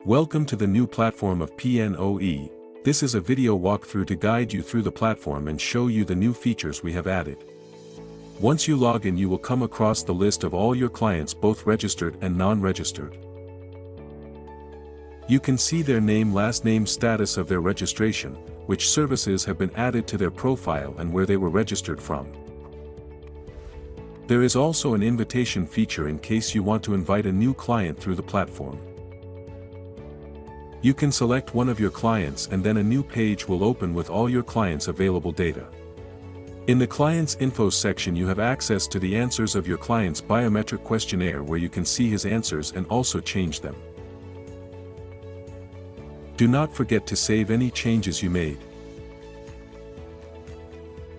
Welcome to the new platform of PNOE. This is a video walkthrough to guide you through the platform and show you the new features we have added. Once you log in, you will come across the list of all your clients, both registered and non-registered. You can see their name, last name, status of their registration, which services have been added to their profile and where they were registered from. There is also an invitation feature in case you want to invite a new client through the platform. You can select one of your clients and then a new page will open with all your clients' available data. In the Client's Info section, you have access to the answers of your client's biometric questionnaire, where you can see his answers and also change them. Do not forget to save any changes you made.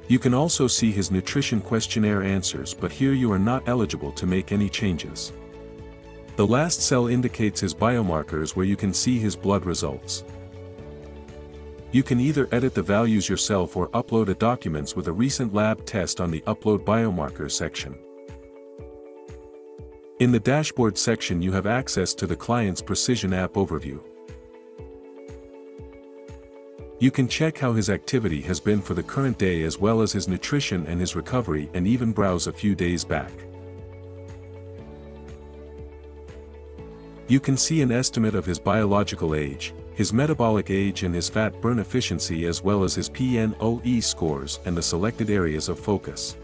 You can also see his nutrition questionnaire answers, but here you are not eligible to make any changes. The last cell indicates his biomarkers, where you can see his blood results. You can either edit the values yourself or upload a documents with a recent lab test on the Upload Biomarker section. In the Dashboard section, you have access to the client's Precision app overview. You can check how his activity has been for the current day, as well as his nutrition and his recovery, and even browse a few days back. You can see an estimate of his biological age, his metabolic age, and his fat burn efficiency, as well as his PNOE scores and the selected areas of focus.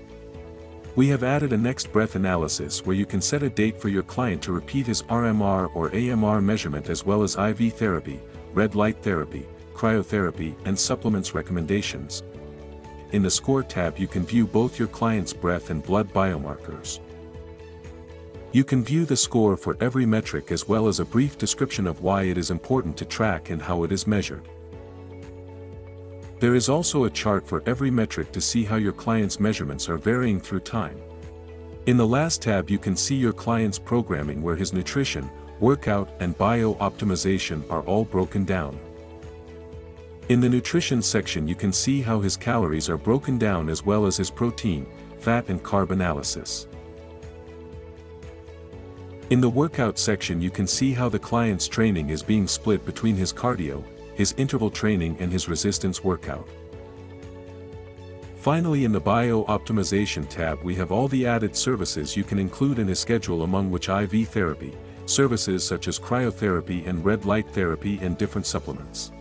We have added a next breath analysis, where you can set a date for your client to repeat his RMR or AMR measurement, as well as IV therapy, red light therapy, cryotherapy, and supplements recommendations. In the Score tab, you can view both your client's breath and blood biomarkers. You can view the score for every metric, as well as a brief description of why it is important to track and how it is measured. There is also a chart for every metric to see how your client's measurements are varying through time. In the last tab, you can see your client's programming, where his nutrition, workout, and bio-optimization are all broken down. In the nutrition section, you can see how his calories are broken down, as well as his protein, fat, and carb analysis. In the workout section, you can see how the client's training is being split between his cardio, his interval training, and his resistance workout. Finally, in the Bio-Optimization tab, we have all the added services you can include in his schedule, among which IV therapy, services such as cryotherapy and red light therapy, and different supplements.